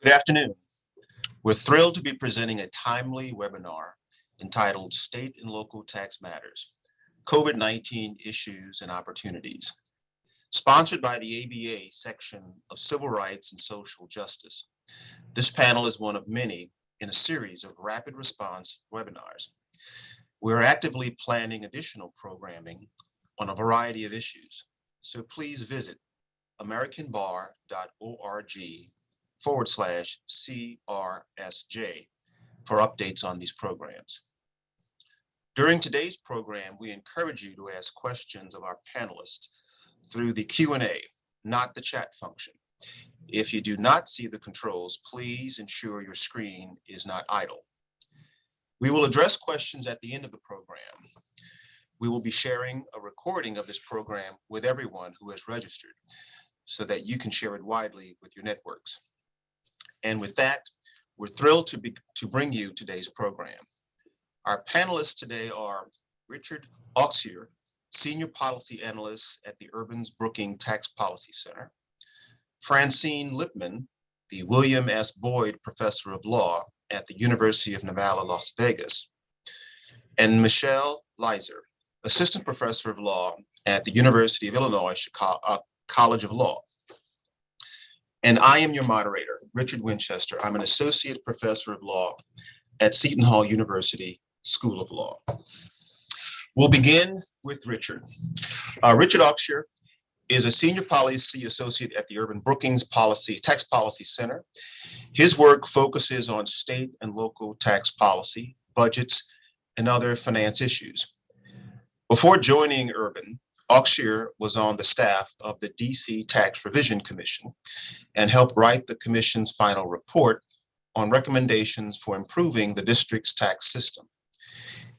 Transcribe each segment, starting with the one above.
Good afternoon. We're thrilled to be presenting a timely webinar entitled State and Local Tax Matters, COVID-19 Issues and Opportunities, sponsored by the ABA section of Civil Rights and Social Justice. This panel is one of many in a series of rapid response webinars. We're actively planning additional programming on a variety of issues, so please visit americanbar.org/CRSJ for updates on these programs. During today's program, we encourage you to ask questions of our panelists through the Q&A, not the chat function. If you do not see the controls, please ensure your screen is not idle. We will address questions at the end of the program. We will be sharing a recording of this program with everyone who has registered, so that you can share it widely with your networks. And with that, we're thrilled to bring you today's program. Our panelists today are Richard Auxier, Senior Policy Analyst at the Urban's Brookings Tax Policy Center, Francine Lipman, the William S. Boyd Professor of Law at the University of Nevada, Las Vegas, and Michelle Leiser, Assistant Professor of Law at the University of Illinois, Chicago, College of Law. And I am your moderator, Richard Winchester. I'm an Associate Professor of Law at Seton Hall University School of Law. We'll begin with Richard. Richard Auxier is a Senior Policy Associate at the Urban Brookings Tax Policy Center. His work focuses on state and local tax policy, budgets, and other finance issues. Before joining Urban, Auxier was on the staff of the DC Tax Revision Commission and helped write the commission's final report on recommendations for improving the district's tax system.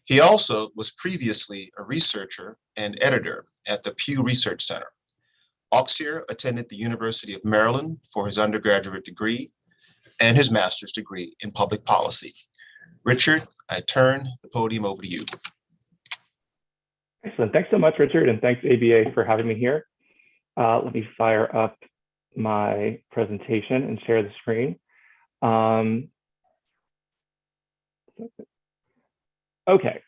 He also was previously a researcher and editor at the Pew Research Center. Auxier attended the University of Maryland for his undergraduate degree and his master's degree in public policy. Richard, I turn the podium over to you. Excellent. Thanks so much, Richard, and thanks ABA for having me here. Let me fire up my presentation and share the screen. Okay.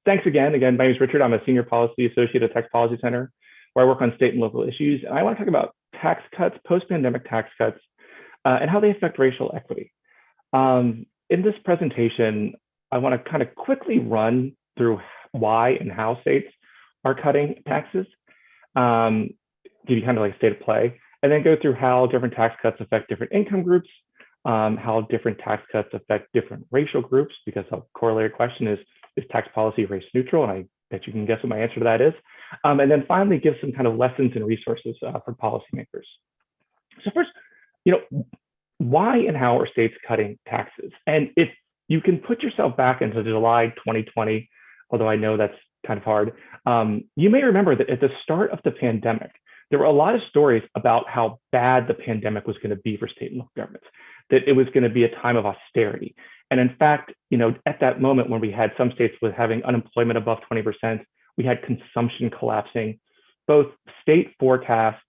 Thanks again. My name is Richard. I'm a Senior Policy Associate at Tax Policy Center, where I work on state and local issues. And I want to talk about tax cuts, post-pandemic tax cuts, and how they affect racial equity. In this presentation, I want to kind of quickly run through why and how states are cutting taxes, give you kind of like state of play, and then go through how different tax cuts affect different income groups, how different tax cuts affect different racial groups, because a corollary question is tax policy race neutral? And I bet you can guess what my answer to that is. And then finally give some kind of lessons and resources for policymakers. So first, why and how are states cutting taxes? And if you can put yourself back into July 2020, although I know that's kind of hard, you may remember that at the start of the pandemic, there were a lot of stories about how bad the pandemic was going to be for state and local governments, that it was going to be a time of austerity. And in fact, at that moment when we had some states with having unemployment above 20%, we had consumption collapsing, both state forecasts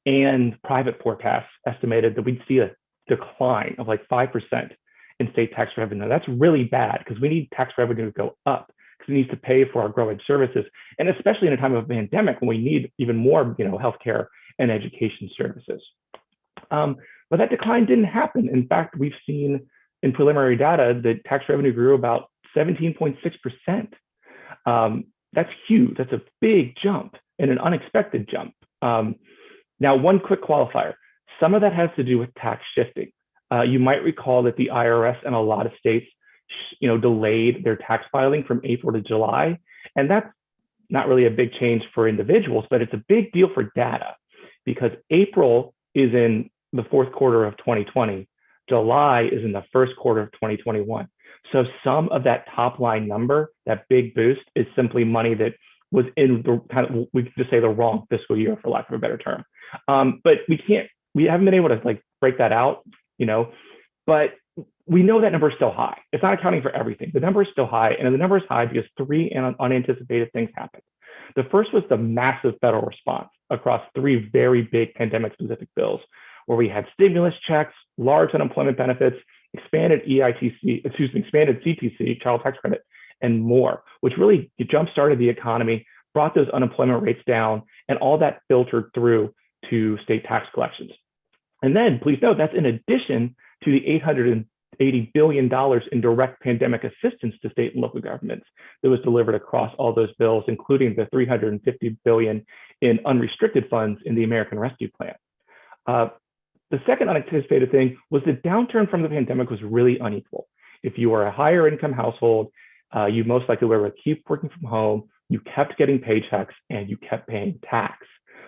and private forecasts estimated that we'd see a decline of like 5% in state tax revenue. That's really bad because we need tax revenue to go up, because it needs to pay for our growing services, and especially in a time of a pandemic when we need even more, healthcare and education services. But that decline didn't happen. In fact, we've seen in preliminary data that tax revenue grew about 17.6%. That's huge. That's a big jump and an unexpected jump. Now, one quick qualifier. Some of that has to do with tax shifting. You might recall that the IRS and a lot of states delayed their tax filing from April to July. And that's not really a big change for individuals, but it's a big deal for data, because April is in the fourth quarter of 2020. July is in the first quarter of 2021. So some of that top line number, that big boost, is simply money that was in the kind of, we could just say, the wrong fiscal year, for lack of a better term. But we haven't been able to break that out, but we know that number is still high. It's not accounting for everything. The number is still high, and the number is high because three unanticipated things happened. The first was the massive federal response across three very big pandemic-specific bills, where we had stimulus checks, large unemployment benefits, expanded expanded CTC, child tax credit, and more, which really jump-started the economy, brought those unemployment rates down, and all that filtered through to state tax collections. And then please note that's in addition to the $880 billion in direct pandemic assistance to state and local governments that was delivered across all those bills, including the $350 billion in unrestricted funds in the American Rescue Plan. The second unanticipated thing was the downturn from the pandemic was really unequal. If you are a higher income household, you most likely were able to keep working from home, you kept getting paychecks, and you kept paying tax.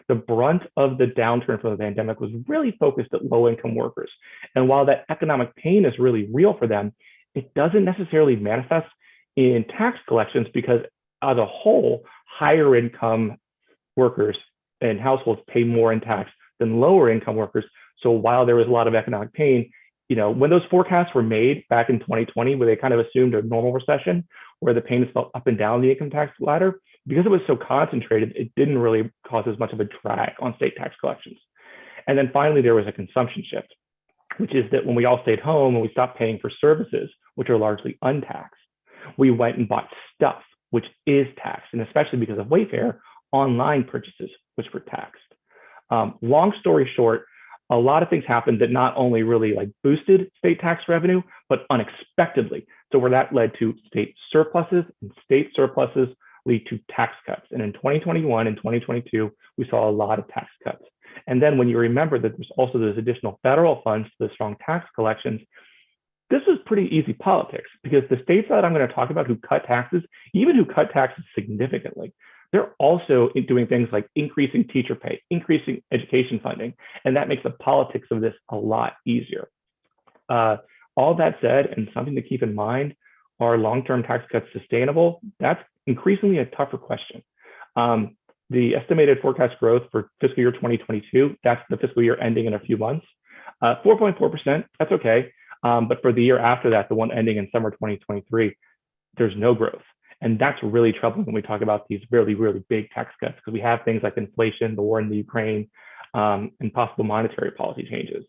The brunt of the downturn from the pandemic was really focused at low income workers. And while that economic pain is really real for them, it doesn't necessarily manifest in tax collections because as a whole, higher income workers and households pay more in tax than lower income workers. So while there was a lot of economic pain, when those forecasts were made back in 2020, where they kind of assumed a normal recession, where the payments fell up and down the income tax ladder, because it was so concentrated, it didn't really cause as much of a drag on state tax collections. And then finally, there was a consumption shift, which is that when we all stayed home and we stopped paying for services, which are largely untaxed, we went and bought stuff, which is taxed, and especially because of Wayfair, online purchases, which were taxed. Long story short, a lot of things happened that not only really boosted state tax revenue, but unexpectedly. So where that led to state surpluses, and state surpluses lead to tax cuts. And in 2021 and 2022, we saw a lot of tax cuts. And then when you remember that there's also those additional federal funds to the strong tax collections, this is pretty easy politics because the states that I'm going to talk about who cut taxes, even who cut taxes significantly, they're also doing things like increasing teacher pay, increasing education funding, and that makes the politics of this a lot easier. All that said, and something to keep in mind, are long-term tax cuts sustainable? That's increasingly a tougher question. The estimated forecast growth for fiscal year 2022, that's the fiscal year ending in a few months, 4.4%, that's okay. But for the year after that, the one ending in summer 2023, there's no growth. And that's really troubling when we talk about these really, really big tax cuts, because we have things like inflation, the war in the Ukraine, and possible monetary policy changes.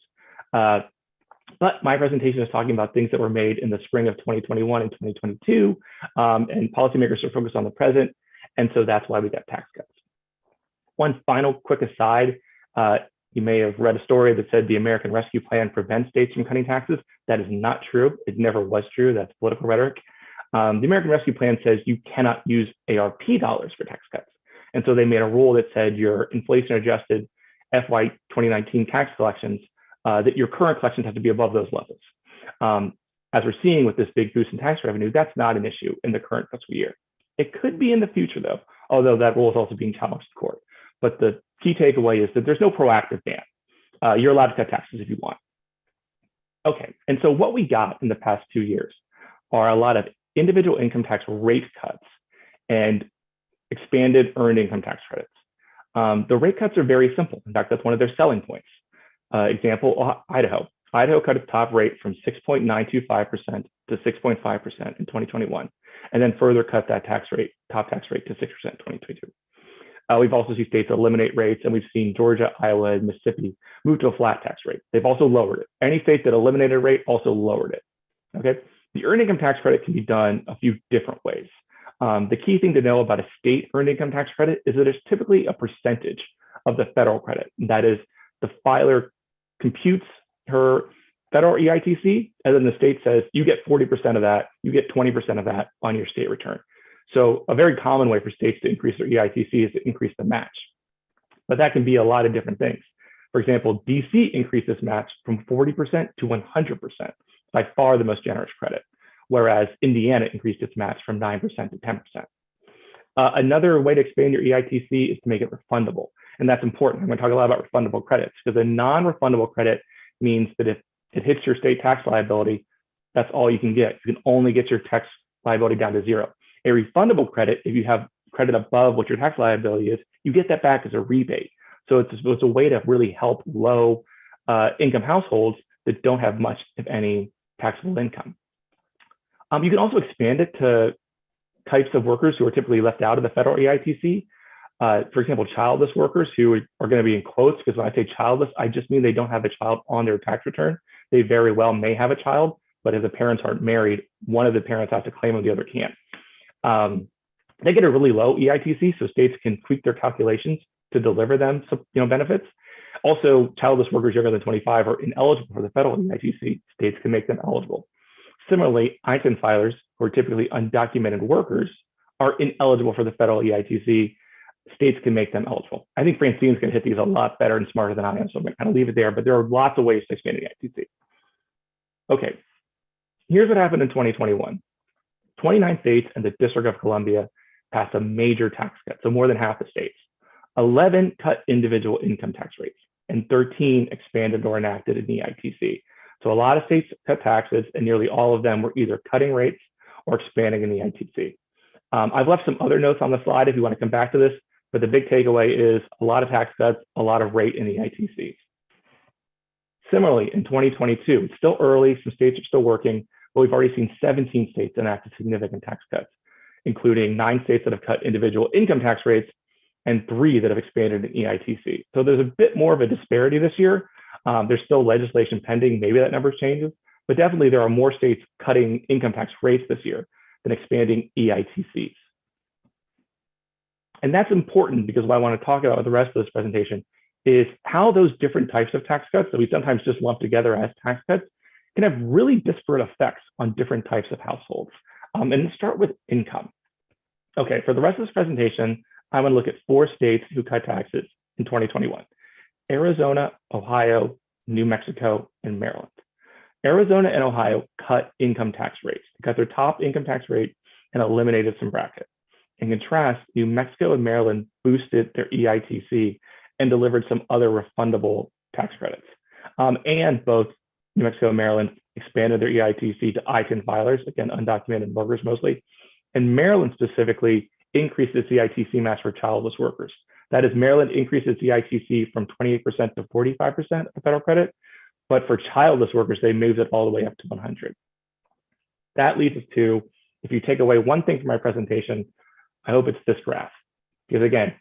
But my presentation is talking about things that were made in the spring of 2021 and 2022, and policymakers are focused on the present. And so that's why we got tax cuts. One final quick aside, you may have read a story that said the American Rescue Plan prevents states from cutting taxes. That is not true. It never was true. That's political rhetoric. The American Rescue Plan says you cannot use ARP dollars for tax cuts. And so they made a rule that said your inflation adjusted FY 2019 tax collections, that your current collections have to be above those levels. As we're seeing with this big boost in tax revenue, that's not an issue in the current fiscal year. It could be in the future though, although that rule is also being challenged in court. But the key takeaway is that there's no proactive ban. You're allowed to cut taxes if you want. Okay, and so what we got in the past 2 years are a lot of individual income tax rate cuts and expanded earned income tax credits. The rate cuts are very simple. In fact, that's one of their selling points. Example, Idaho. Idaho cut its top rate from 6.925% to 6.5% in 2021, and then further cut that top tax rate to 6% in 2022. We've also seen states eliminate rates, and we've seen Georgia, Iowa, and Mississippi move to a flat tax rate. They've also lowered it. Any state that eliminated a rate also lowered it. Okay. The earned income tax credit can be done a few different ways. The key thing to know about a state earned income tax credit is that it's typically a percentage of the federal credit. That is, the filer computes her federal EITC, and then the state says, you get 40% of that, you get 20% of that on your state return. So a very common way for states to increase their EITC is to increase the match. But that can be a lot of different things. For example, DC increased this match from 40% to 100%, by far the most generous credit, whereas Indiana increased its match from 9% to 10%. Another way to expand your EITC is to make it refundable. And that's important. I'm going to talk a lot about refundable credits, because a non-refundable credit means that if it hits your state tax liability, that's all you can get. You can only get your tax liability down to zero. A refundable credit, if you have credit above what your tax liability is, you get that back as a rebate. So it's a way to really help low income households that don't have much, if any, taxable income. You can also expand it to types of workers who are typically left out of the federal EITC. For example, childless workers who are going to be in quotes, because when I say childless, I just mean they don't have a child on their tax return. They very well may have a child, but if the parents aren't married, one of the parents has to claim and the other can't. They get a really low EITC, so states can tweak their calculations to deliver them some, benefits. Also, childless workers younger than 25 are ineligible for the federal EITC. States can make them eligible. Similarly, ITIN filers, who are typically undocumented workers, are ineligible for the federal EITC. States can make them eligible. I think Francine's going to hit these a lot better and smarter than I am, so I'm going to kind of leave it there, but there are lots of ways to expand the EITC. Okay, here's what happened in 2021. 29 states and the District of Columbia passed a major tax cut, so more than half the states. 11 cut individual income tax rates, and 13 expanded or enacted an EITC. So a lot of states cut taxes, and nearly all of them were either cutting rates or expanding an EITC. I've left some other notes on the slide if you want to come back to this, but the big takeaway is a lot of tax cuts, a lot of rate in the EITCs. Similarly, in 2022, it's still early, some states are still working, but we've already seen 17 states enact significant tax cuts, including 9 states that have cut individual income tax rates and 3 that have expanded an EITC. So there's a bit more of a disparity this year. There's still legislation pending, maybe that number changes, but definitely there are more states cutting income tax rates this year than expanding EITCs. And that's important because what I want to talk about with the rest of this presentation is how those different types of tax cuts that we sometimes just lump together as tax cuts can have really disparate effects on different types of households. And let's start with income. Okay, for the rest of this presentation, I'm going to look at 4 states who cut taxes in 2021: Arizona, Ohio, New Mexico, and Maryland. Arizona and Ohio cut income tax rates. They cut their top income tax rate and eliminated some brackets. In contrast, New Mexico and Maryland boosted their EITC and delivered some other refundable tax credits. And both New Mexico and Maryland expanded their EITC to ITIN filers, again, undocumented workers mostly. And Maryland specifically increased its EITC match for childless workers. That is, Maryland increased its EITC from 28% to 45% of federal credit, but for childless workers, they moved it all the way up to 100. That leads us to, if you take away one thing from my presentation, I hope it's this graph. Because again,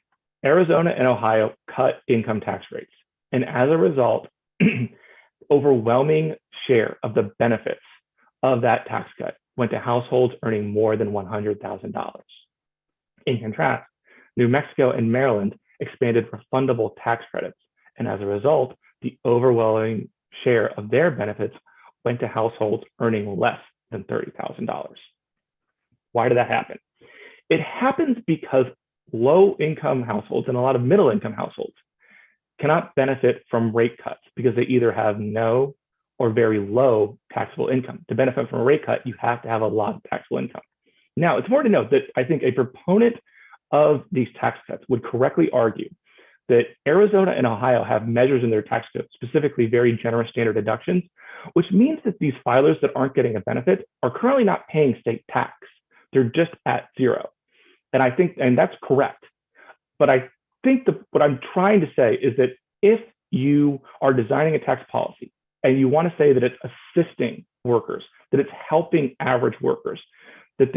Arizona and Ohio cut income tax rates. And as a result, overwhelming share of the benefits of that tax cut went to households earning more than $100,000. In contrast, New Mexico and Maryland expanded refundable tax credits. And as a result, the overwhelming share of their benefits went to households earning less than $30,000. Why did that happen? It happens because low-income households and a lot of middle-income households cannot benefit from rate cuts because they either have no or very low taxable income. To benefit from a rate cut, you have to have a lot of taxable income. Now, it's important to note that I think a proponent of these tax cuts would correctly argue that Arizona and Ohio have measures in their tax code, specifically very generous standard deductions, which means that these filers that aren't getting a benefit are currently not paying state tax. They're just at zero. And I think, and that's correct. But I think what I'm trying to say is that if you are designing a tax policy and you want to say that it's assisting workers, that it's helping average workers, that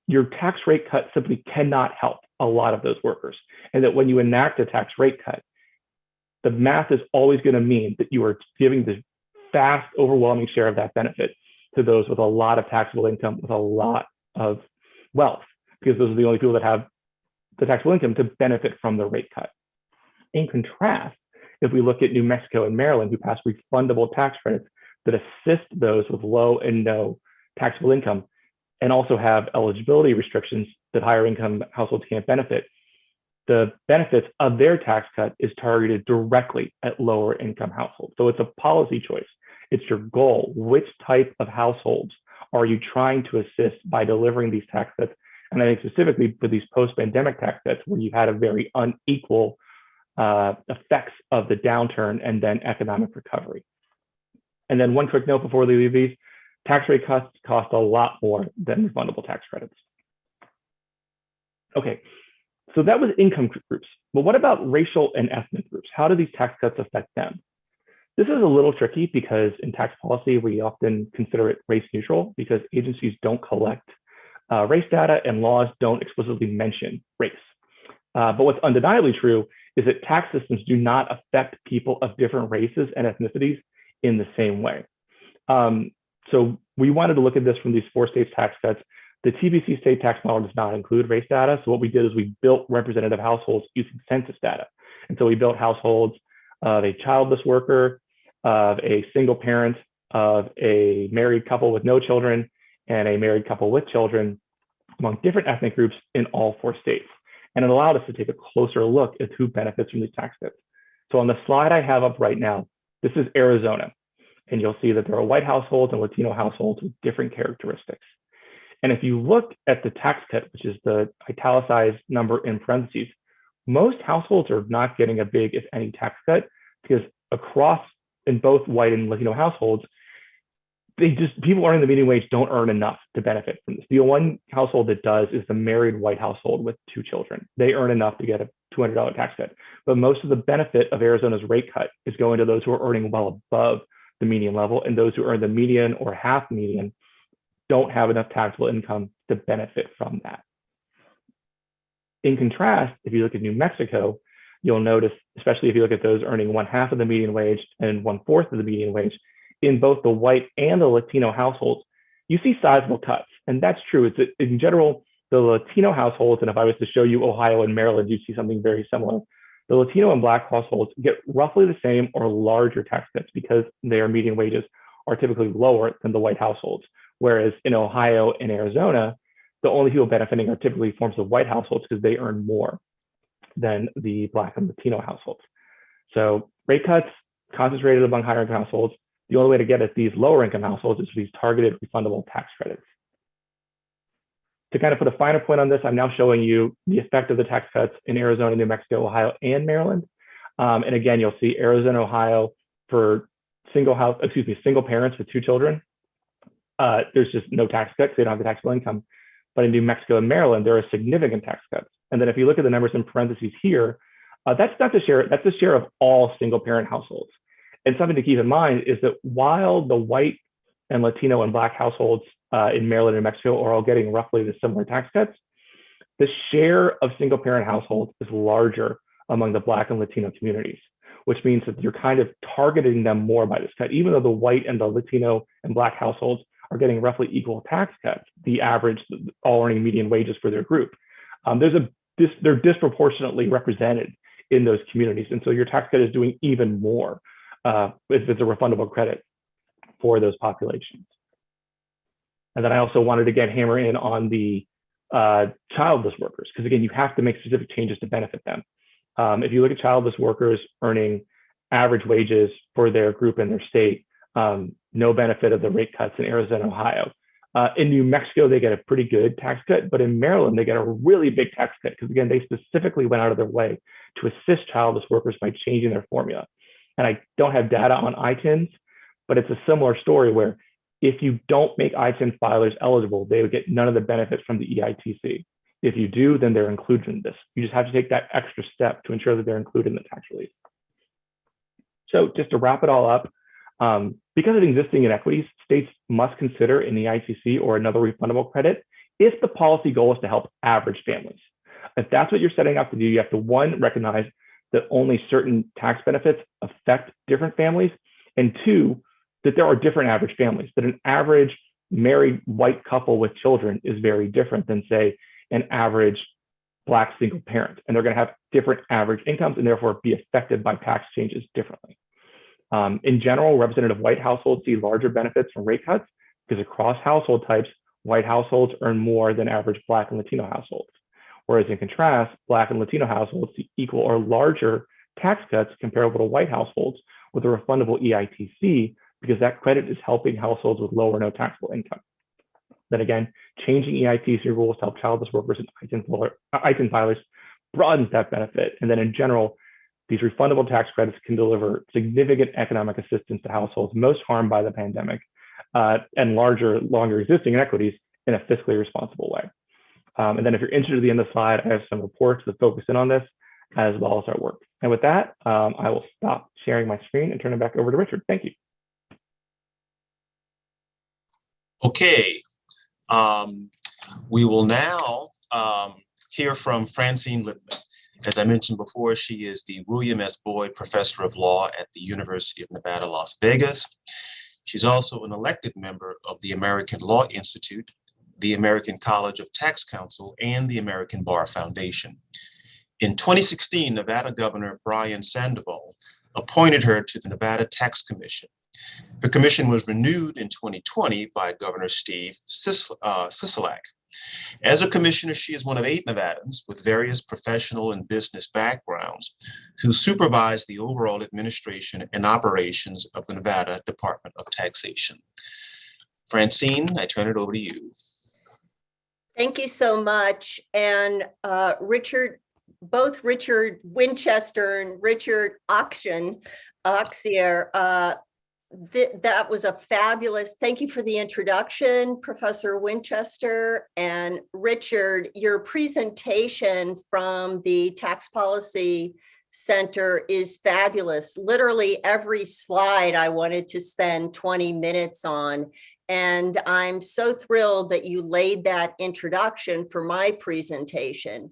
your tax rate cut simply cannot help a lot of those workers. And that when you enact a tax rate cut, the math is always going to mean that you are giving the vast, overwhelming share of that benefit to those with a lot of taxable income, with a lot of wealth, because those are the only people that have the taxable income to benefit from the rate cut. In contrast, if we look at New Mexico and Maryland, who passed refundable tax credits that assist those with low and no taxable income, and also have eligibility restrictions that higher income households can't benefit, the benefits of their tax cut is targeted directly at lower income households. So it's a policy choice. It's your goal. Which type of households are you trying to assist by delivering these tax cuts? And I think specifically for these post-pandemic tax cuts, where you had a very unequal effects of the downturn and then economic recovery. And then one quick note before we leave these, tax rate cuts cost a lot more than refundable tax credits. Okay, so that was income groups. But what about racial and ethnic groups? How do these tax cuts affect them? This is a little tricky because in tax policy, we often consider it race neutral because agencies don't collect race data and laws don't explicitly mention race. But what's undeniably true is that tax systems do not affect people of different races and ethnicities in the same way. So we wanted to look at this from these 4 states tax cuts. The TBC state tax model does not include race data. So what we did is we built representative households using census data. And so we built households of a childless worker, of a single parent, of a married couple with no children, and a married couple with children among different ethnic groups in all 4 states. And it allowed us to take a closer look at who benefits from these tax cuts. So on the slide I have up right now, this is Arizona. And you'll see that there are white households and Latino households with different characteristics. And if you look at the tax cut, which is the italicized number in parentheses, most households are not getting a big, if any, tax cut, because across in both white and Latino households, people earning the median wage don't earn enough to benefit from this. The one household that does is the married white household with 2 children. They earn enough to get a $200 tax cut. But most of the benefit of Arizona's rate cut is going to those who are earning well above the median level, and those who earn the median or half median don't have enough taxable income to benefit from that. In contrast, if you look at New Mexico, you'll notice, especially if you look at those earning 1/2 of the median wage and 1/4 of the median wage, in both the white and the Latino households, you see sizable cuts. And that's true. It's in general, the Latino households, and if I was to show you Ohio and Maryland, you'd see something very similar. The Latino and Black households get roughly the same or larger tax cuts because their median wages are typically lower than the white households. Whereas in Ohio and Arizona, the only people benefiting are typically forms of white households because they earn more than the Black and Latino households. So rate cuts concentrated among higher income households. The only way to get at these lower income households is these targeted refundable tax credits. To kind of put a finer point on this, I'm now showing you the effect of the tax cuts in Arizona, New Mexico, Ohio, and Maryland. And again, you'll see Arizona, Ohio for single parents with 2 children. There's just no tax cuts. They don't have the taxable income. But in New Mexico and Maryland, there are significant tax cuts. And then if you look at the numbers in parentheses here, that's not the share. That's the share of all single parent households. And something to keep in mind is that while the white and Latino and Black households in Maryland and New Mexico are all getting roughly the similar tax cuts, the share of single parent households is larger among the Black and Latino communities, which means that you're kind of targeting them more by this cut. Even though the white and the Latino and Black households are getting roughly equal tax cuts, the average all earning median wages for their group, they're disproportionately represented in those communities. And so your tax cut is doing even more if it's a refundable credit for those populations. And then I also wanted to again hammer in on the childless workers, because again, you have to make specific changes to benefit them. If you look at childless workers earning average wages for their group in their state, no benefit of the rate cuts in Arizona, Ohio. In New Mexico, they get a pretty good tax cut, but in Maryland, they get a really big tax cut because again, they specifically went out of their way to assist childless workers by changing their formula. And I don't have data on ITINs, but it's a similar story where if you don't make ITIN filers eligible, they would get none of the benefits from the EITC. If you do, then they're included in this. You just have to take that extra step to ensure that they're included in the tax relief. So just to wrap it all up, because of existing inequities, states must consider an EITC or another refundable credit if the policy goal is to help average families. If that's what you're setting out to do, you have to, one, recognize that only certain tax benefits affect different families, and two, that there are different average families, that an average married white couple with children is very different than, say, an average Black single parent. And they're going to have different average incomes and therefore be affected by tax changes differently. In general, representative white households see larger benefits from rate cuts because across household types, white households earn more than average Black and Latino households. Whereas in contrast, Black and Latino households see equal or larger tax cuts comparable to white households with a refundable EITC because that credit is helping households with low or no taxable income. Then again, changing EITC rules to help childless workers and ITIN filers broadens that benefit. And then in general, these refundable tax credits can deliver significant economic assistance to households most harmed by the pandemic and longer existing inequities in a fiscally responsible way. And then if you're interested at the end of the slide, I have some reports that focus in on this as well as our work. And with that, I will stop sharing my screen and turn it back over to Richard. Thank you. Okay, we will now hear from Francine Lipman. As I mentioned before, she is the William S. Boyd Professor of Law at the University of Nevada, Las Vegas. She's also an elected member of the American Law Institute, the American College of Tax Counsel, and the American Bar Foundation. In 2016, Nevada Governor Brian Sandoval appointed her to the Nevada Tax Commission. The commission was renewed in 2020 by Governor Steve Sisolak. As a commissioner, she is one of 8 Nevadans with various professional and business backgrounds who supervise the overall administration and operations of the Nevada Department of Taxation. Francine, I turn it over to you. Thank you so much. And both Richard Winchester and Richard Oxier, that was a fabulous, thank you for the introduction, Professor Winchester. And Richard, your presentation from the Tax Policy Center is fabulous. Literally every slide I wanted to spend 20 minutes on. And I'm so thrilled that you laid that introduction for my presentation.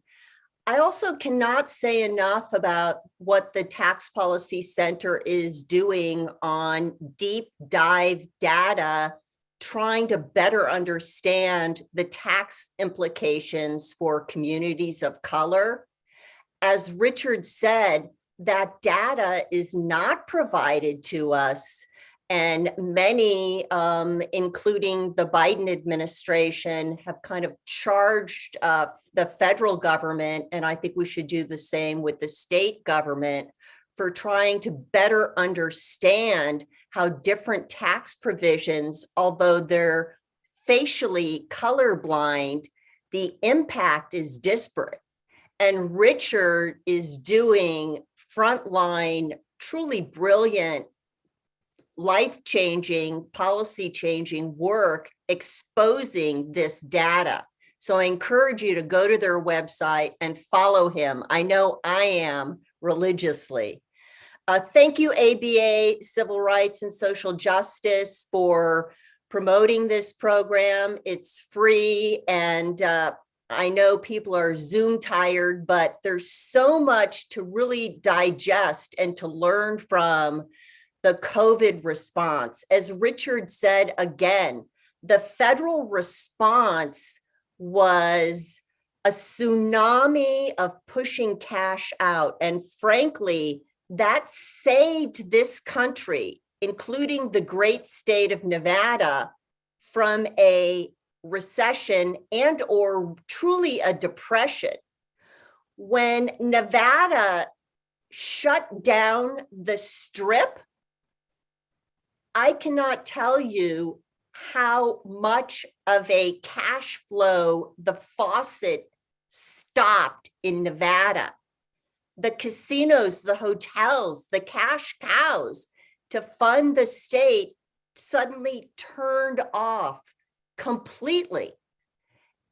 I also cannot say enough about what the Tax Policy Center is doing on deep dive data, trying to better understand the tax implications for communities of color. As Richard said, that data is not provided to us. And many, including the Biden administration, have kind of charged the federal government, and I think we should do the same with the state government, for trying to better understand how different tax provisions, although they're facially colorblind, the impact is disparate. And Richard is doing frontline, truly brilliant, life-changing, policy-changing work exposing this data. So I encourage you to go to their website and follow him. I know I am religiously. Thank you, ABA, Civil Rights and Social Justice, for promoting this program. It's free, and I know people are Zoom tired, but there's so much to really digest and to learn from the COVID response. As Richard said again, the federal response was a tsunami of pushing cash out. And frankly, that saved this country, including the great state of Nevada, from a recession and or truly a depression. When Nevada shut down the Strip, I cannot tell you how much of a cash flow the faucet stopped in Nevada. The casinos, the hotels, the cash cows to fund the state suddenly turned off completely.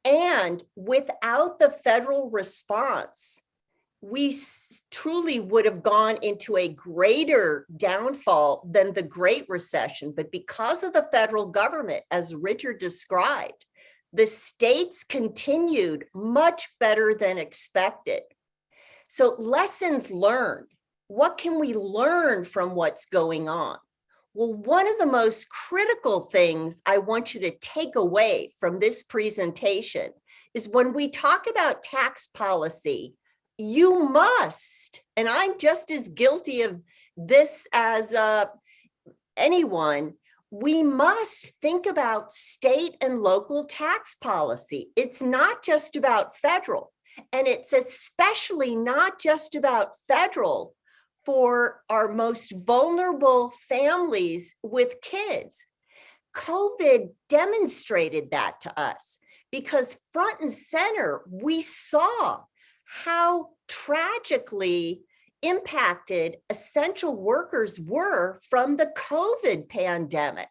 And without the federal response, we truly would have gone into a greater downfall than the Great Recession. But because of the federal government, as Richard described, the states continued much better than expected. So lessons learned. What can we learn from what's going on? Well, one of the most critical things I want you to take away from this presentation is when we talk about tax policy, you must, and I'm just as guilty of this as anyone, we must think about state and local tax policy. It's not just about federal, and it's especially not just about federal for our most vulnerable families with kids. COVID demonstrated that to us because front and center, we saw how tragically impacted essential workers were from the COVID pandemic.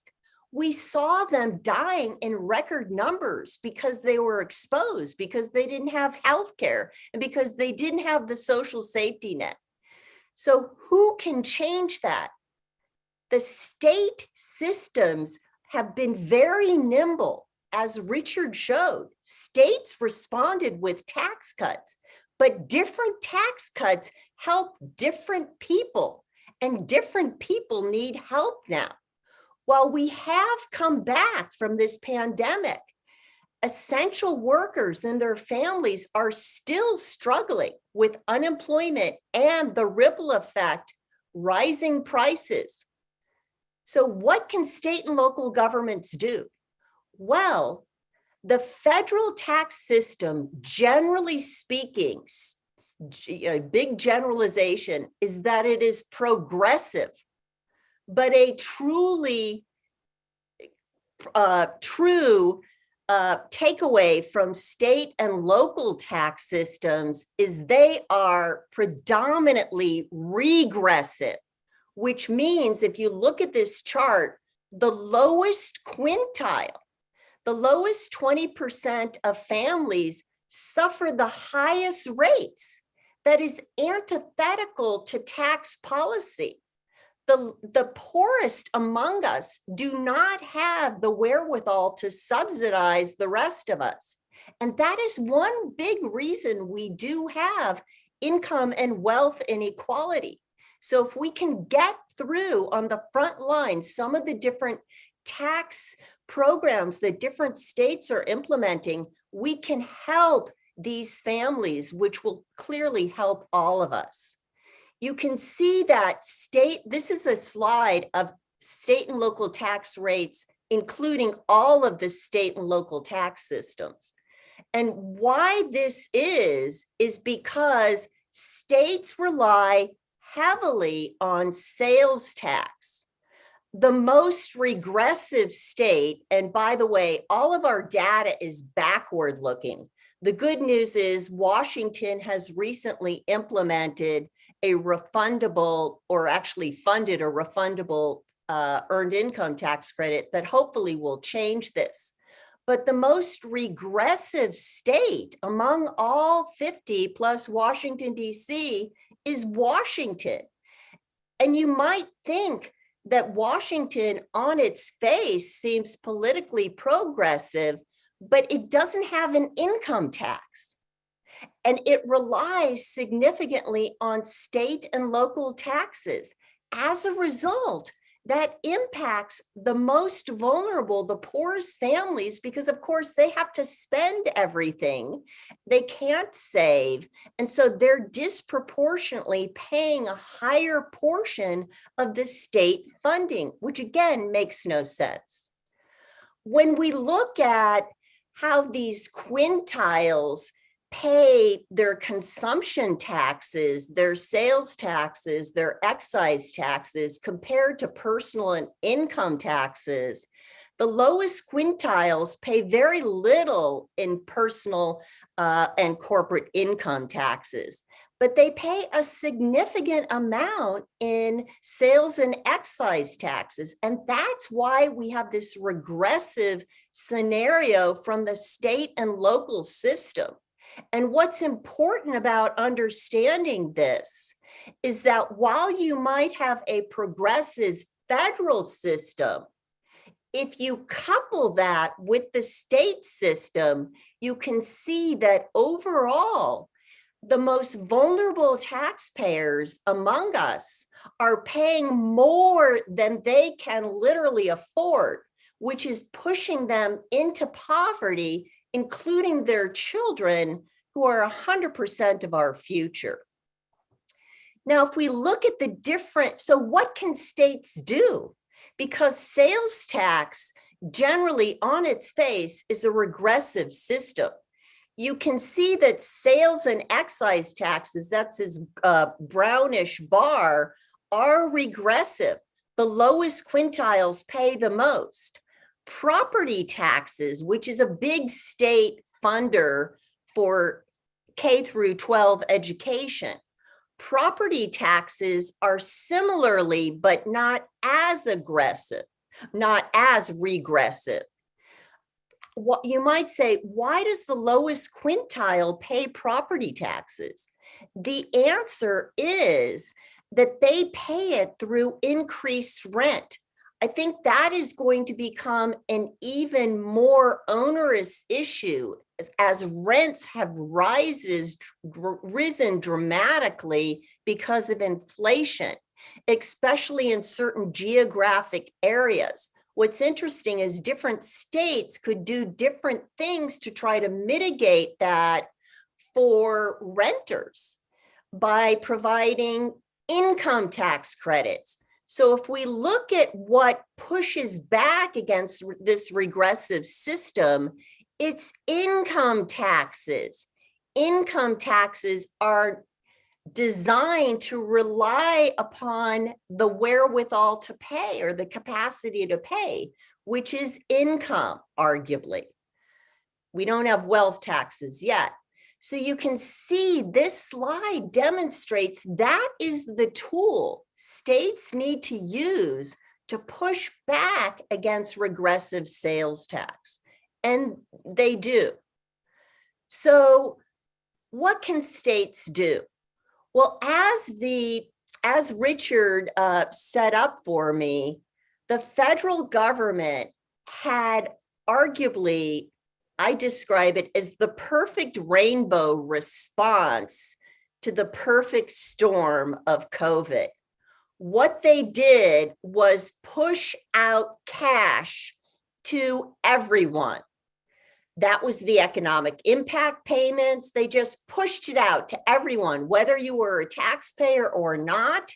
We saw them dying in record numbers because they were exposed, because they didn't have health care, and because they didn't have the social safety net. So who can change that? The state systems have been very nimble. As Richard showed, states responded with tax cuts, But different tax cuts help different people, and different people need help now. While we have come back from this pandemic, essential workers and their families are still struggling with unemployment and the ripple effect, rising prices. So what can state and local governments do? Well, the federal tax system, generally speaking, a big generalization is that it is progressive, but a true takeaway from state and local tax systems is they are predominantly regressive, which means if you look at this chart, the lowest quintile, the lowest 20% of families suffer the highest rates. That is antithetical to tax policy. The poorest among us do not have the wherewithal to subsidize the rest of us. And that is one big reason we do have income and wealth inequality. So if we can get through on the front line some of the different tax programs that different states are implementing, we can help these families, which will clearly help all of us. You can see that this is a slide of state and local tax rates, including all of the state and local tax systems. And why this is because states rely heavily on sales tax. The most regressive state, and by the way, all of our data is backward looking. The good news is Washington has recently implemented a refundable, or actually funded a refundable earned income tax credit that hopefully will change this. But the most regressive state among all 50 plus Washington, DC is Washington. And you might think that Washington on its face seems politically progressive, but it doesn't have an income tax. And it relies significantly on state and local taxes. As a result, that impacts the most vulnerable, the poorest families, because of course they have to spend everything. They can't save. And so they're disproportionately paying a higher portion of the state funding, which again makes no sense. When we look at how these quintiles pay their consumption taxes, their sales taxes, their excise taxes compared to personal and income taxes, the lowest quintiles pay very little in personal and corporate income taxes, but they pay a significant amount in sales and excise taxes. And that's why we have this regressive scenario from the state and local system. And what's important about understanding this is that while you might have a progressive federal system, if you couple that with the state system, you can see that overall, the most vulnerable taxpayers among us are paying more than they can literally afford, which is pushing them into poverty, including their children, who are 100% of our future. Now, if we look at the different, so what can states do? Because sales tax generally on its face is a regressive system. You can see that sales and excise taxes, that's this brownish bar, are regressive. The lowest quintiles pay the most. Property taxes, which is a big state funder for K through 12 education, property taxes are similarly, but not as aggressive, not as regressive. What you might say, why does the lowest quintile pay property taxes? The answer is that they pay it through increased rent. I think that is going to become an even more onerous issue as rents have risen dramatically because of inflation, especially in certain geographic areas. What's interesting is different states could do different things to try to mitigate that for renters by providing income tax credits. So if we look at what pushes back against this regressive system, it's income taxes. Income taxes are designed to rely upon the wherewithal to pay or the capacity to pay, which is income, arguably. We don't have wealth taxes yet. So you can see this slide demonstrates that is the tool states need to use to push back against regressive sales tax. And they do. So what can states do? Well, as Richard set up for me, the federal government had arguably, I describe it as the perfect rainbow response to the perfect storm of COVID. What they did was push out cash to everyone. That was the economic impact payments. They just pushed it out to everyone, whether you were a taxpayer or not.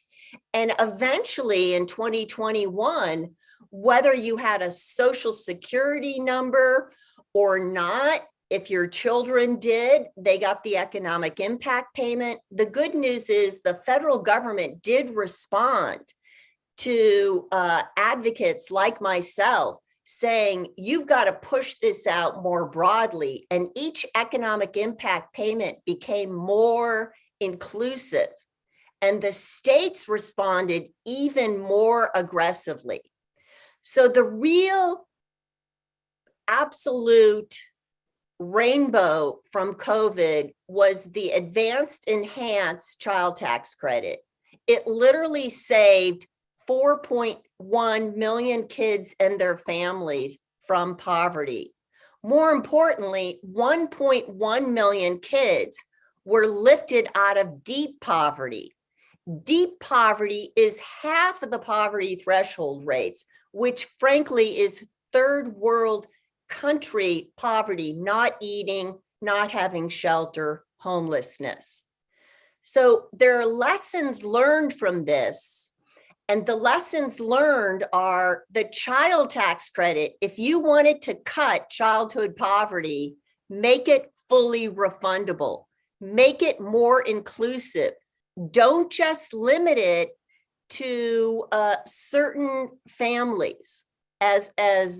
And eventually in 2021, whether you had a social security number or not, if your children did, they got the economic impact payment. The good news is the federal government did respond to advocates like myself saying, you've got to push this out more broadly. And each economic impact payment became more inclusive. And the states responded even more aggressively. So the real absolute rainbow from COVID was the advanced enhanced child tax credit. It literally saved 4.1 million kids and their families from poverty. More importantly, 1.1 million kids were lifted out of deep poverty. Deep poverty is half of the poverty threshold rates, which frankly is third world country poverty, not eating, not having shelter, homelessness. So there are lessons learned from this. And the lessons learned are the child tax credit. If you wanted to cut childhood poverty, make it fully refundable, make it more inclusive. Don't just limit it to certain families. As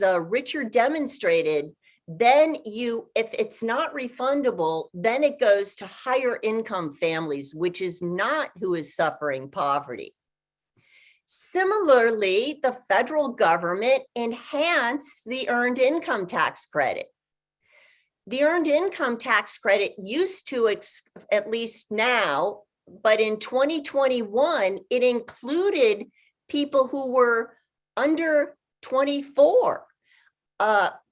Richard demonstrated, then if it's not refundable, then it goes to higher income families, which is not who is suffering poverty. Similarly, the federal government enhanced the earned income tax credit. The earned income tax credit used to, at least now, but in 2021, it included people who were under 24,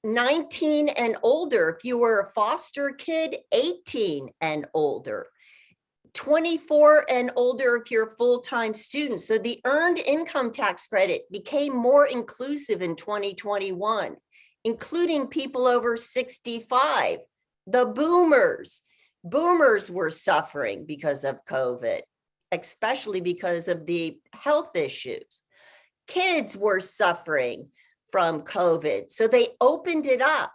19 and older. If you were a foster kid, 18 and older. 24 and older if you're a full-time student. So the earned income tax credit became more inclusive in 2021, including people over 65. The boomers were suffering because of COVID, especially because of the health issues. Kids were suffering from COVID, so they opened it up.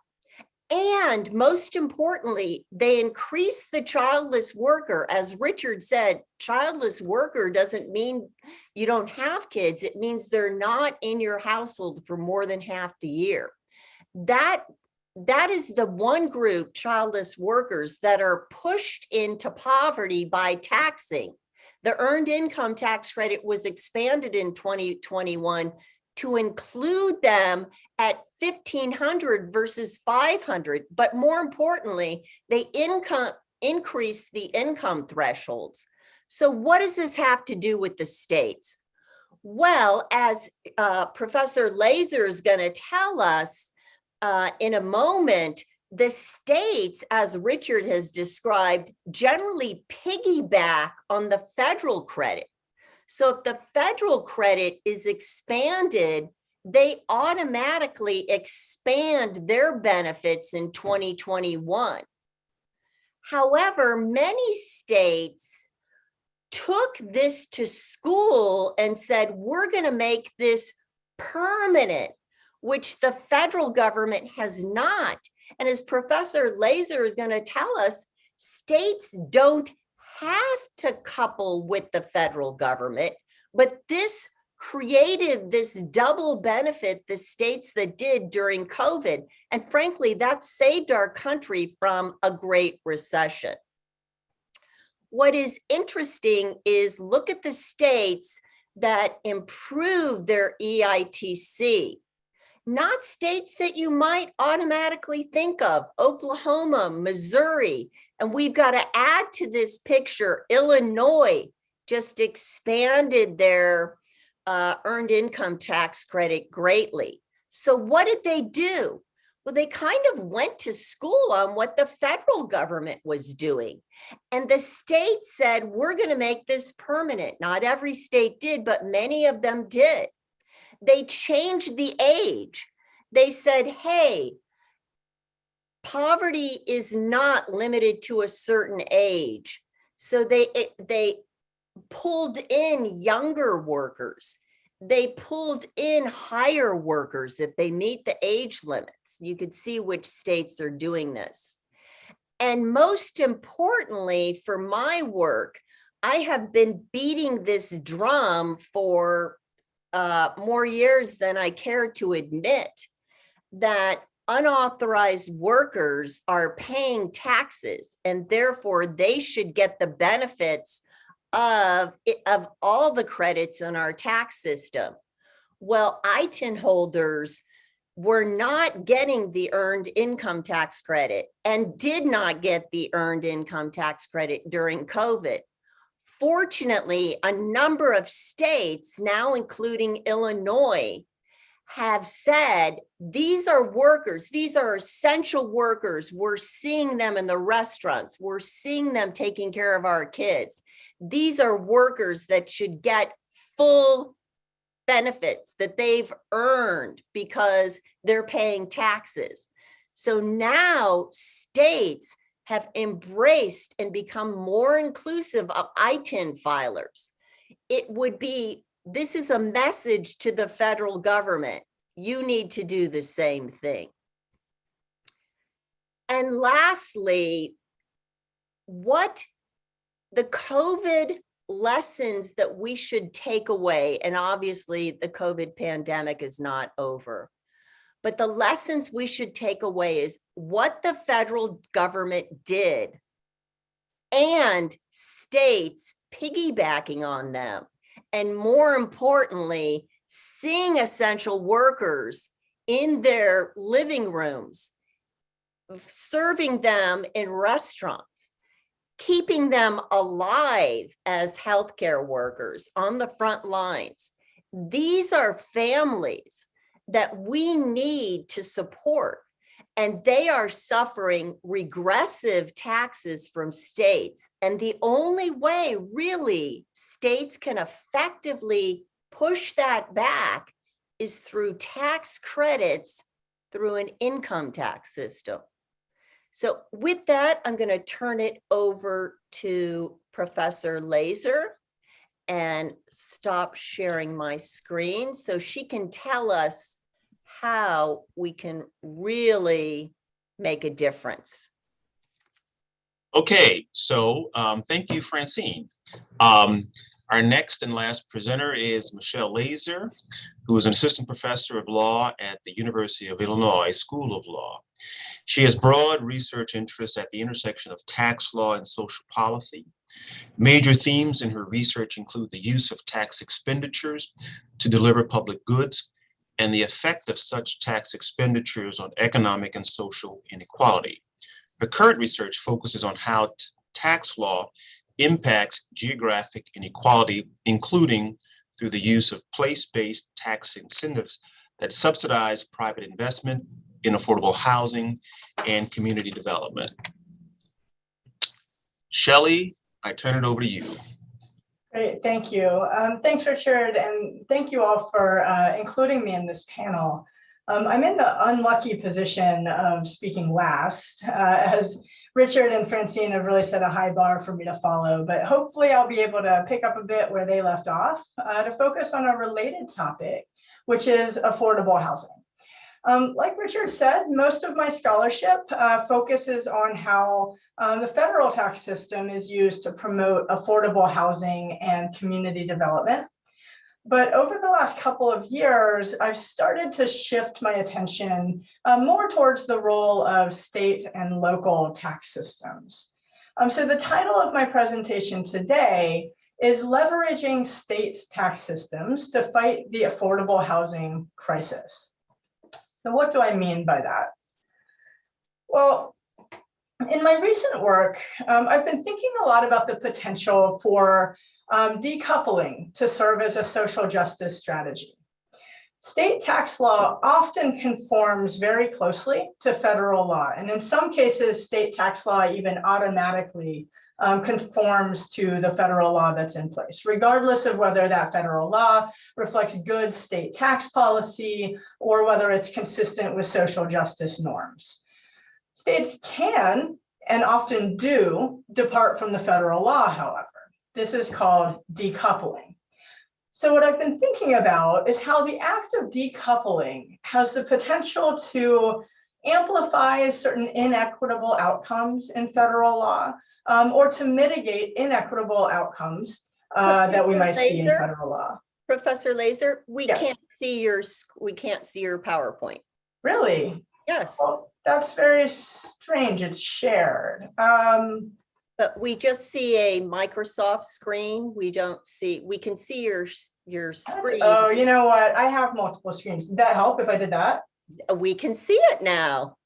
And most importantly, they increased the childless worker. As Richard said, childless worker doesn't mean you don't have kids. It means they're not in your household for more than half the year. That is the one group, childless workers, that are pushed into poverty by taxing. The earned income tax credit was expanded in 2021 to include them at $1,500 versus $500. But more importantly, they increase the income thresholds. So what does this have to do with the states? Well, as Professor Laser is going to tell us in a moment, the states, as Richard has described, generally piggyback on the federal credit. So if the federal credit is expanded, they automatically expand their benefits in 2021. However, many states took this to school and said, we're going to make this permanent, which the federal government has not. And as Professor Laser is going to tell us, states don't have to couple with the federal government, but this created this double benefit, the states that did during COVID. And frankly, that saved our country from a great recession. What is interesting is look at the states that improved their EITC, not states that you might automatically think of, Oklahoma, Missouri, and we've got to add to this picture, Illinois just expanded their earned income tax credit greatly. So what did they do? Well, they kind of went to school on what the federal government was doing. And the state said, we're going to make this permanent. Not every state did, but many of them did. They changed the age. They said, hey, poverty is not limited to a certain age. So they pulled in younger workers. They pulled in higher workers if they meet the age limits. You could see which states are doing this. And most importantly, for my work, I have been beating this drum for more years than I care to admit, that unauthorized workers are paying taxes and therefore they should get the benefits of all the credits in our tax system. Well, ITIN holders were not getting the earned income tax credit and did not get the earned income tax credit during COVID. Fortunately, a number of states, now including Illinois, have said, these are workers, these are essential workers. We're seeing them in the restaurants. We're seeing them taking care of our kids. These are workers that should get full benefits that they've earned because they're paying taxes. So now states have embraced and become more inclusive of ITIN filers. It would be, this is a message to the federal government. You need to do the same thing. And lastly, what the COVID lessons that we should take away, and obviously the COVID pandemic is not over, but the lessons we should take away is what the federal government did and states piggybacking on them. And more importantly, seeing essential workers in their living rooms, serving them in restaurants, keeping them alive as healthcare workers on the front lines. These are families that we need to support, and they are suffering regressive taxes from states. And the only way really states can effectively push that back is through tax credits through an income tax system. So with that, I'm going to turn it over to Professor Laser and stop sharing my screen so she can tell us how we can really make a difference. Okay, so thank you, Francine. Our next and last presenter is Michelle Laser, who is an assistant professor of law at the University of Illinois School of Law. She has broad research interests at the intersection of tax law and social policy. Major themes in her research include the use of tax expenditures to deliver public goods and the effect of such tax expenditures on economic and social inequality. Her current research focuses on how tax law impacts geographic inequality, including through the use of place-based tax incentives that subsidize private investment in affordable housing and community development. Shelley, I turn it over to you. Great, thank you. Thanks, Richard, and thank you all for including me in this panel. I'm in the unlucky position of speaking last, as Richard and Francine have really set a high bar for me to follow, but hopefully I'll be able to pick up a bit where they left off to focus on a related topic, which is affordable housing. Like Richard said, most of my scholarship focuses on how the federal tax system is used to promote affordable housing and community development. But over the last couple of years, I've started to shift my attention more towards the role of state and local tax systems. So the title of my presentation today is Leveraging State Tax Systems to Fight the Affordable Housing Crisis. So what do I mean by that? Well, in my recent work, I've been thinking a lot about the potential for decoupling to serve as a social justice strategy. State tax law often conforms very closely to federal law, and in some cases, state tax law even automatically conforms to the federal law that's in place, regardless of whether that federal law reflects good state tax policy or whether it's consistent with social justice norms. States can, and often do, depart from the federal law, however. This is called decoupling. So what I've been thinking about is how the act of decoupling has the potential to amplify certain inequitable outcomes in federal law, or to mitigate inequitable outcomes that we might see in federal law. Professor Laser, we Yes. can't see your PowerPoint. Really? Yes, Well, that's very strange. It's shared. but we just see a Microsoft screen. We can see your screen. Oh, you know what? I have multiple screens. Did that help if I did that? We can see it now.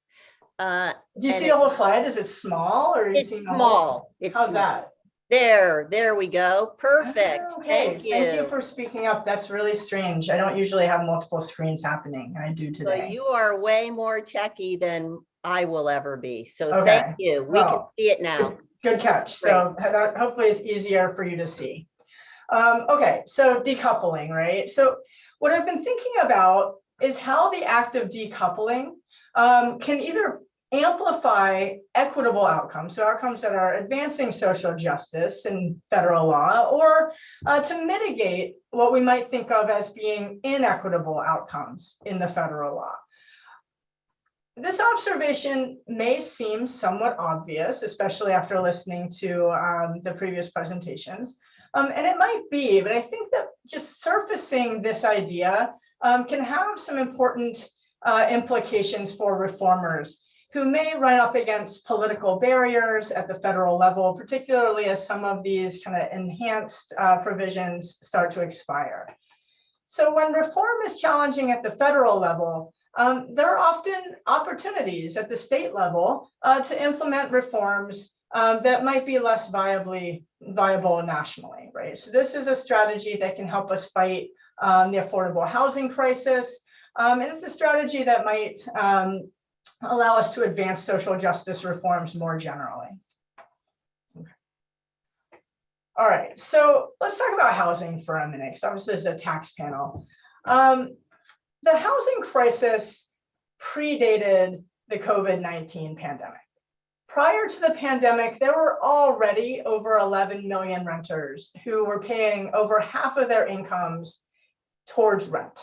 Do you see the whole slide? Is it small or are you It's seeing the whole? small. It's How's small. that? There we go. Perfect. Okay, Thank thank you you. for speaking up. That's really strange. I don't usually have multiple screens happening. I do So today. you are way more techie than I will ever be. So Okay. thank you. We can Well, see it now. Good catch. So that hopefully it's easier for you to see. Okay, so decoupling, right? So what I've been thinking about is how the act of decoupling can either amplify equitable outcomes, so outcomes that are advancing social justice in federal law, or to mitigate what we might think of as being inequitable outcomes in the federal law. This observation may seem somewhat obvious, especially after listening to the previous presentations, and it might be, but I think that just surfacing this idea can have some important implications for reformers who may run up against political barriers at the federal level, particularly as some of these kind of enhanced provisions start to expire. So when reform is challenging at the federal level, there are often opportunities at the state level to implement reforms that might be less viable nationally, right? So this is a strategy that can help us fight the affordable housing crisis. And it's a strategy that might allow us to advance social justice reforms more generally. Okay. All right, so let's talk about housing for a minute, because obviously this is a tax panel. The housing crisis predated the COVID-19 pandemic. Prior to the pandemic, there were already over 11 million renters who were paying over half of their incomes towards rent.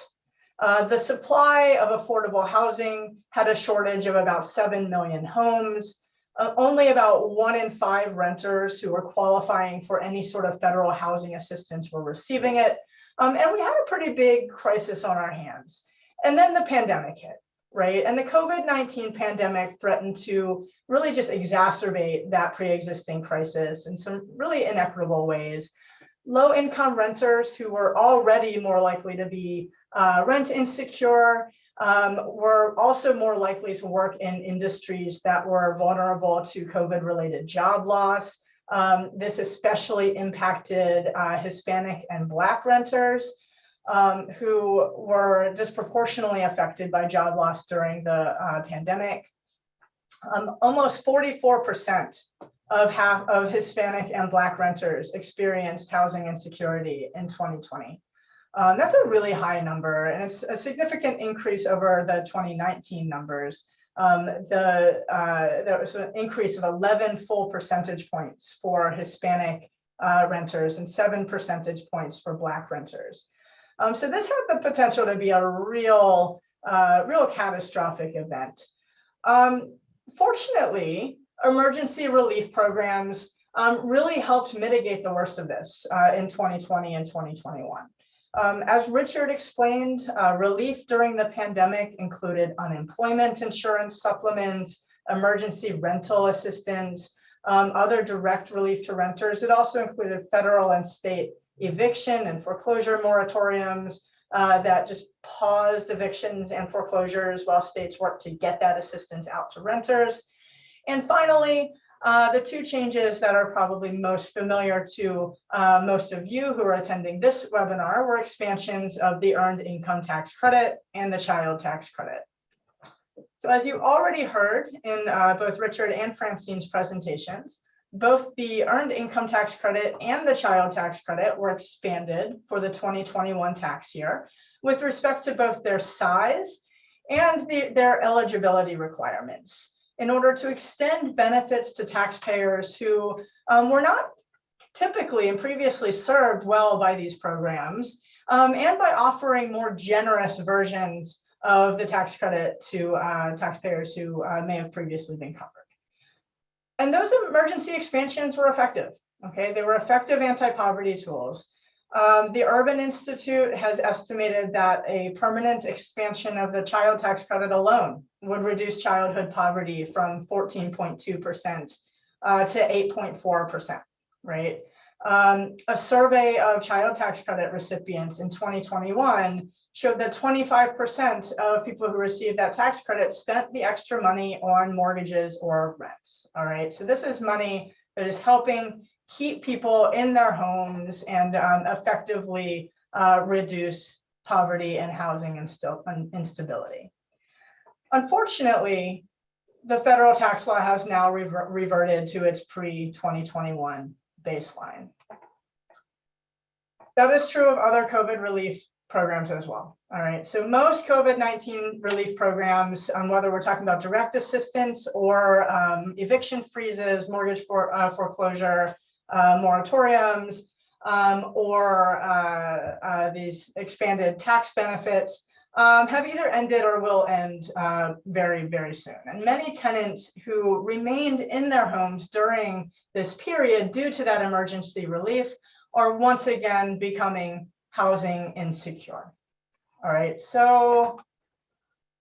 The supply of affordable housing had a shortage of about 7 million homes. Only about 1 in 5 renters who were qualifying for any sort of federal housing assistance were receiving it. And we had a pretty big crisis on our hands. And then the pandemic hit, right? And the COVID-19 pandemic threatened to really just exacerbate that pre-existing crisis in some really inequitable ways. Low-income renters who were already more likely to be rent insecure were also more likely to work in industries that were vulnerable to COVID-related job loss. This especially impacted Hispanic and Black renters. who were disproportionately affected by job loss during the pandemic. Almost 44% of Hispanic and Black renters experienced housing insecurity in 2020. That's a really high number, and it's a significant increase over the 2019 numbers. There was an increase of 11 full percentage points for Hispanic renters and 7 percentage points for Black renters. So this had the potential to be a real catastrophic event. Fortunately, emergency relief programs really helped mitigate the worst of this in 2020 and 2021. As Richard explained, relief during the pandemic included unemployment insurance supplements, emergency rental assistance, other direct relief to renters. It also included federal and state eviction and foreclosure moratoriums that just paused evictions and foreclosures while states worked to get that assistance out to renters. And finally, the two changes that are probably most familiar to most of you who are attending this webinar were expansions of the Earned Income Tax Credit and the Child Tax Credit. So as you already heard in both Richard and Francine's presentations, both the Earned Income Tax Credit and the Child Tax Credit were expanded for the 2021 tax year with respect to both their size and their eligibility requirements, in order to extend benefits to taxpayers who were not typically and previously served well by these programs, and by offering more generous versions of the tax credit to taxpayers who may have previously been covered. And those emergency expansions were effective. Okay, they were effective anti-poverty tools. The Urban Institute has estimated that a permanent expansion of the child tax credit alone would reduce childhood poverty from 14.2% to 8.4%, right? A survey of child tax credit recipients in 2021 showed that 25% of people who received that tax credit spent the extra money on mortgages or rents, all right? So this is money that is helping keep people in their homes and effectively reduce poverty and housing instability. Unfortunately, the federal tax law has now reverted to its pre-2021 baseline. That is true of other COVID relief programs as well. All right, so most COVID-19 relief programs, whether we're talking about direct assistance or eviction freezes, mortgage foreclosure moratoriums, or these expanded tax benefits, have either ended or will end very, very soon. And many tenants who remained in their homes during this period due to that emergency relief are once again becoming housing insecure. All right, so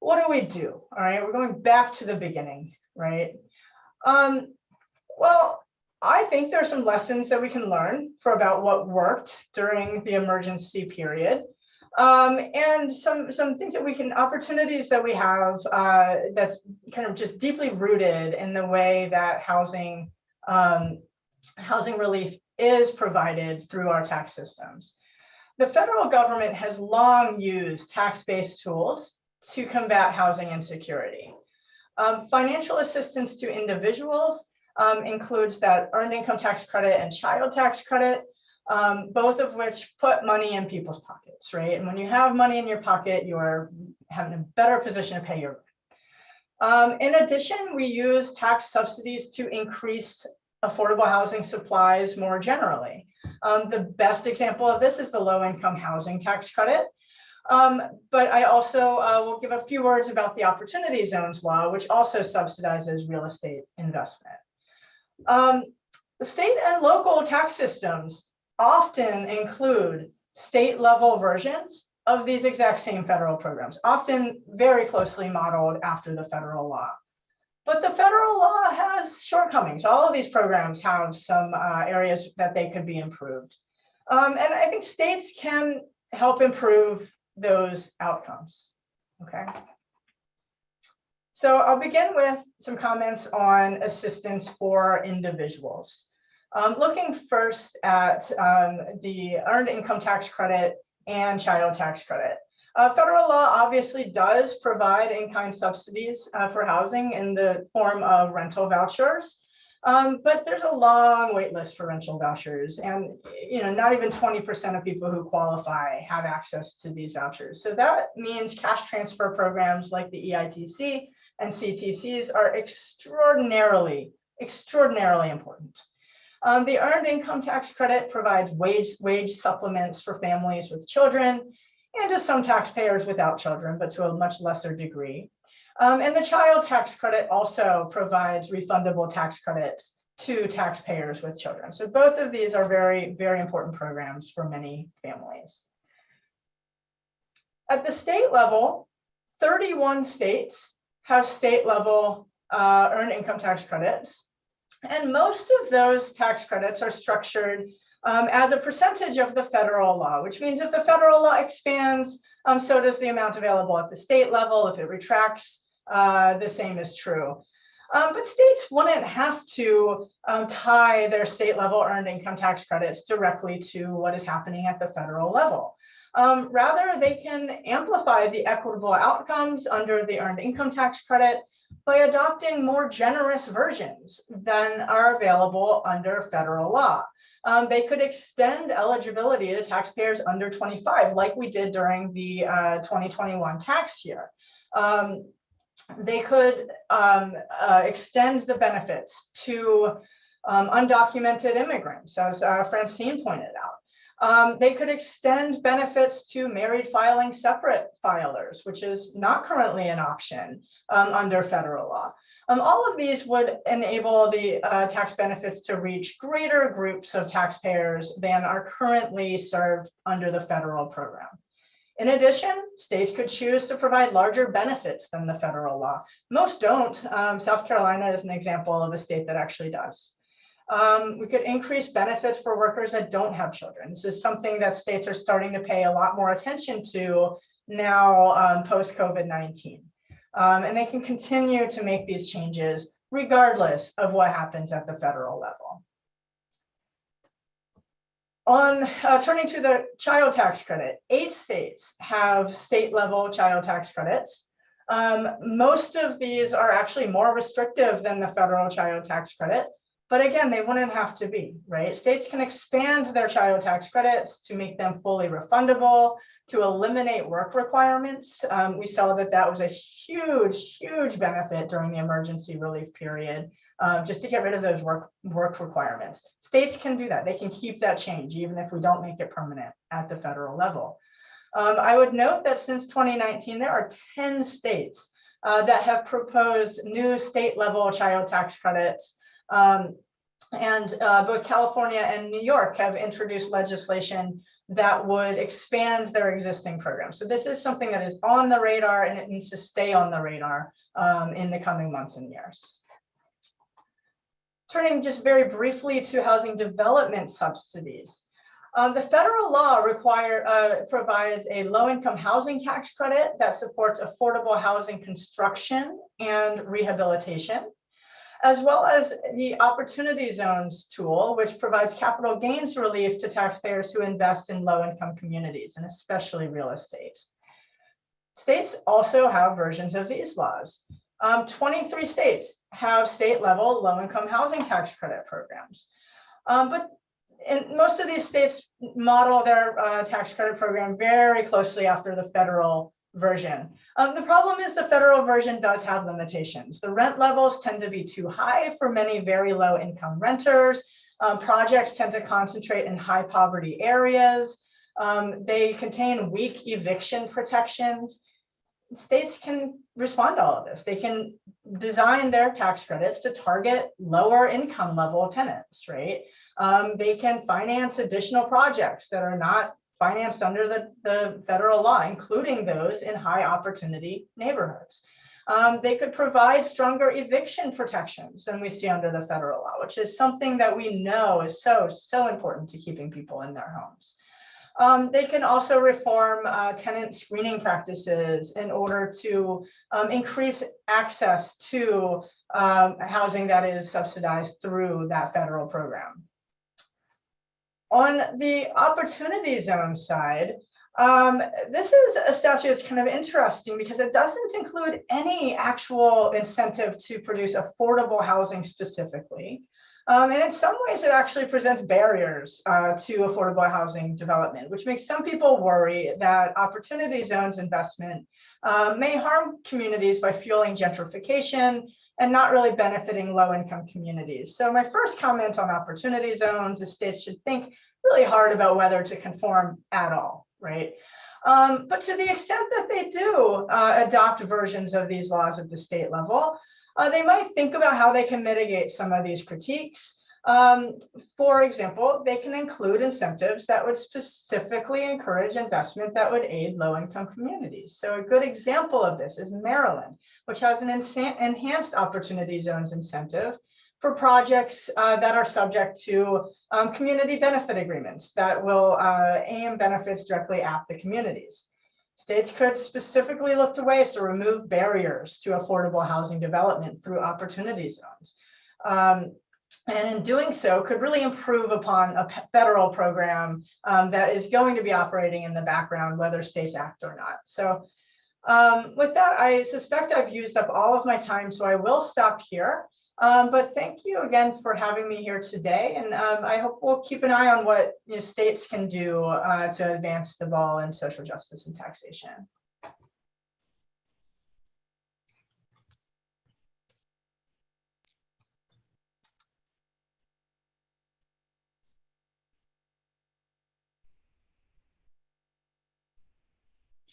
what do we do? All right, we're going back to the beginning, right? Well, I think there are some lessons that we can learn about what worked during the emergency period. And some things that we can, opportunities that we have that's kind of just deeply rooted in the way that housing relief is provided through our tax systems. The federal government has long used tax-based tools to combat housing insecurity. Financial assistance to individuals includes that Earned Income Tax Credit and Child Tax Credit, both of which put money in people's pockets, right? And when you have money in your pocket, you are having a better position to pay your rent. In addition, we use tax subsidies to increase affordable housing supplies more generally. The best example of this is the Low-Income Housing Tax Credit. But I also will give a few words about the Opportunity Zones Law, which also subsidizes real estate investment. The state and local tax systems often include state-level versions of these exact same federal programs, often very closely modeled after the federal law. But the federal law has shortcomings. All of these programs have some areas that they could be improved. And I think states can help improve those outcomes, okay? So I'll begin with some comments on assistance for individuals. Looking first at the Earned Income Tax Credit and child tax credit. Federal law obviously does provide in-kind subsidies for housing in the form of rental vouchers, but there's a long wait list for rental vouchers, and not even 20% of people who qualify have access to these vouchers. So that means cash transfer programs like the EITC and CTCs are extraordinarily important. The Earned Income Tax Credit provides wage supplements for families with children and to some taxpayers without children, but to a much lesser degree. And the Child Tax Credit also provides refundable tax credits to taxpayers with children. So both of these are very, very important programs for many families. At the state level, 31 states have state level earned income tax credits. And most of those tax credits are structured as a percentage of the federal law, which means if the federal law expands, so does the amount available at the state level. If it retracts, the same is true. But states wouldn't have to tie their state level earned income tax credits directly to what is happening at the federal level. Rather, they can amplify the equitable outcomes under the earned income tax credit by adopting more generous versions than are available under federal law. They could extend eligibility to taxpayers under 25, like we did during the 2021 tax year. They could extend the benefits to undocumented immigrants, as Francine pointed out. They could extend benefits to married filing separate filers, which is not currently an option under federal law. All of these would enable the tax benefits to reach greater groups of taxpayers than are currently served under the federal program. In addition, states could choose to provide larger benefits than the federal law. Most don't. South Carolina is an example of a state that actually does. We could increase benefits for workers that don't have children. This is something that states are starting to pay a lot more attention to now post COVID-19. And they can continue to make these changes regardless of what happens at the federal level. Turning to the child tax credit, 8 states have state level child tax credits. Most of these are actually more restrictive than the federal child tax credit. But again, they wouldn't have to be, right? States can expand their child tax credits to make them fully refundable, to eliminate work requirements. We saw that was a huge benefit during the emergency relief period, just to get rid of those work requirements. States can do that. They can keep that change, even if we don't make it permanent at the federal level. I would note that since 2019, there are 10 states that have proposed new state level child tax credits. And both California and New York have introduced legislation that would expand their existing program. So this is something that is on the radar, and it needs to stay on the radar in the coming months and years. Turning just very briefly to housing development subsidies. The federal law provides a low-income housing tax credit that supports affordable housing construction and rehabilitation, as well as the Opportunity Zones tool, which provides capital gains relief to taxpayers who invest in low-income communities, and especially real estate. States also have versions of these laws. 23 states have state-level low-income housing tax credit programs. But most of these states model their tax credit program very closely after the federal version. The problem is the federal version does have limitations. The rent levels tend to be too high for many very low income renters. Projects tend to concentrate in high poverty areas. They contain weak eviction protections. States can respond to all of this. They can design their tax credits to target lower income level tenants, right? They can finance additional projects that are not financed under the federal law, including those in high opportunity neighborhoods. They could provide stronger eviction protections than we see under the federal law, which is something that we know is so important to keeping people in their homes. They can also reform tenant screening practices in order to increase access to housing that is subsidized through that federal program. On the Opportunity Zone side, This is a statute that's kind of interesting because it doesn't include any actual incentive to produce affordable housing specifically. And in some ways, it actually presents barriers to affordable housing development, which makes some people worry that opportunity zones investment may harm communities by fueling gentrification and not really benefiting low-income communities. So my first comment on opportunity zones is states should think really hard about whether to conform at all, right? But to the extent that they do adopt versions of these laws at the state level, they might think about how they can mitigate some of these critiques. For example, they can include incentives that would specifically encourage investment that would aid low-income communities. So a good example of this is Maryland, which has an enhanced opportunity zones incentive for projects that are subject to community benefit agreements that will aim benefits directly at the communities. States could specifically look to ways to remove barriers to affordable housing development through opportunity zones. And in doing so, could really improve upon a federal program that is going to be operating in the background, whether states act or not. So with that, I suspect I've used up all of my time, so I will stop here. But thank you again for having me here today. And I hope we'll keep an eye on what states can do to advance the ball in social justice and taxation.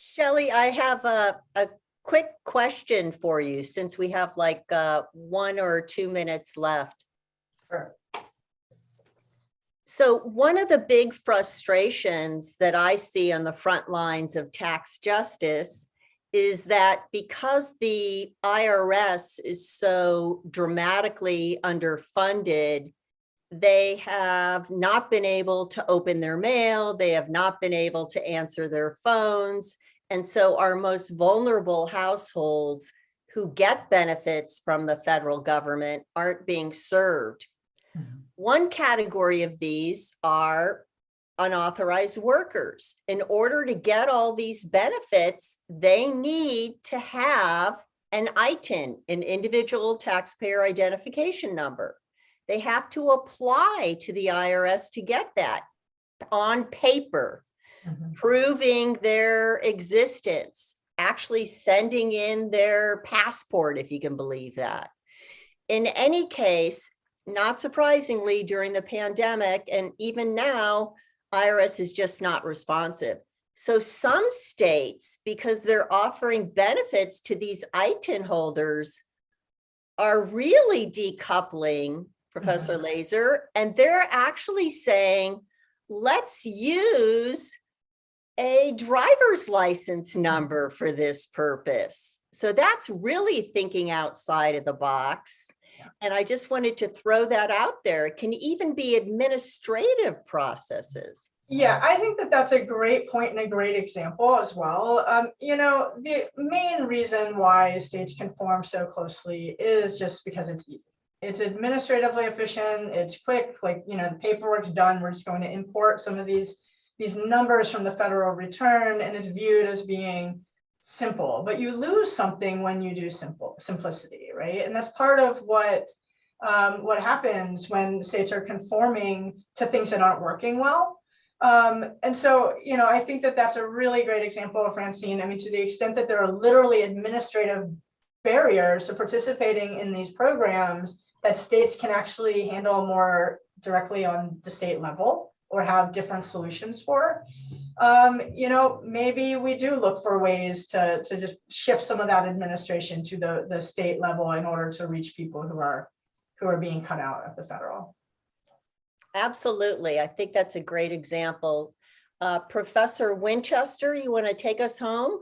Shelley, I have a quick question for you since we have like 1 or 2 minutes left. Sure. So one of the big frustrations that I see on the front lines of tax justice is that because the IRS is so dramatically underfunded, they have not been able to open their mail, they have not been able to answer their phones. And so our most vulnerable households who get benefits from the federal government aren't being served. Mm-hmm. One category of these are unauthorized workers. In order to get all these benefits, they need to have an ITIN, an individual taxpayer identification number. They have to apply to the IRS to get that on paper. Mm-hmm. Proving their existence, actually sending in their passport, if you can believe that. In any case, not surprisingly, during the pandemic and even now, IRS is just not responsive. So some states, because they're offering benefits to these ITIN holders, are really decoupling, Professor mm-hmm. Laser, and they're actually saying, let's use a driver's license number for this purpose. So that's really thinking outside of the box. And I just wanted to throw that out there. It can even be administrative processes. Yeah, I think that that's a great point and a great example as well. The main reason why states conform so closely is just because it's easy. It's administratively efficient, it's quick, the paperwork's done. We're just going to import some of these numbers from the federal return, and it's viewed as being simple. But you lose something when you do simplicity, right? And that's part of what happens when states are conforming to things that aren't working well. And so, I think that that's a really great example, Francine. I mean, to the extent that there are literally administrative barriers to participating in these programs that states can actually handle more directly on the state level or have different solutions for, maybe we do look for ways to just shift some of that administration to the state level in order to reach people who are being cut out of the federal. Absolutely. I think that's a great example. Professor Winchester, you want to take us home?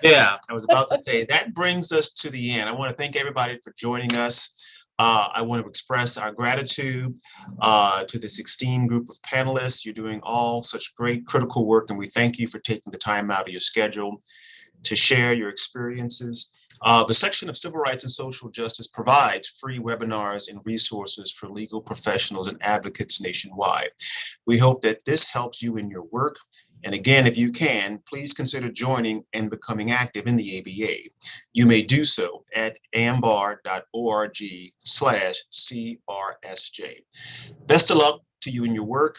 Yeah, I was about to say that brings us to the end. I want to thank everybody for joining us. I want to express our gratitude to this esteemed group of panelists. You're doing all such great critical work, and we thank you for taking the time out of your schedule to share your experiences. The section of Civil Rights and Social Justice provides free webinars and resources for legal professionals and advocates nationwide. We hope that this helps you in your work And again, if you can, please consider joining and becoming active in the ABA. You may do so at ambar.org/CRSJ. Best of luck to you in your work.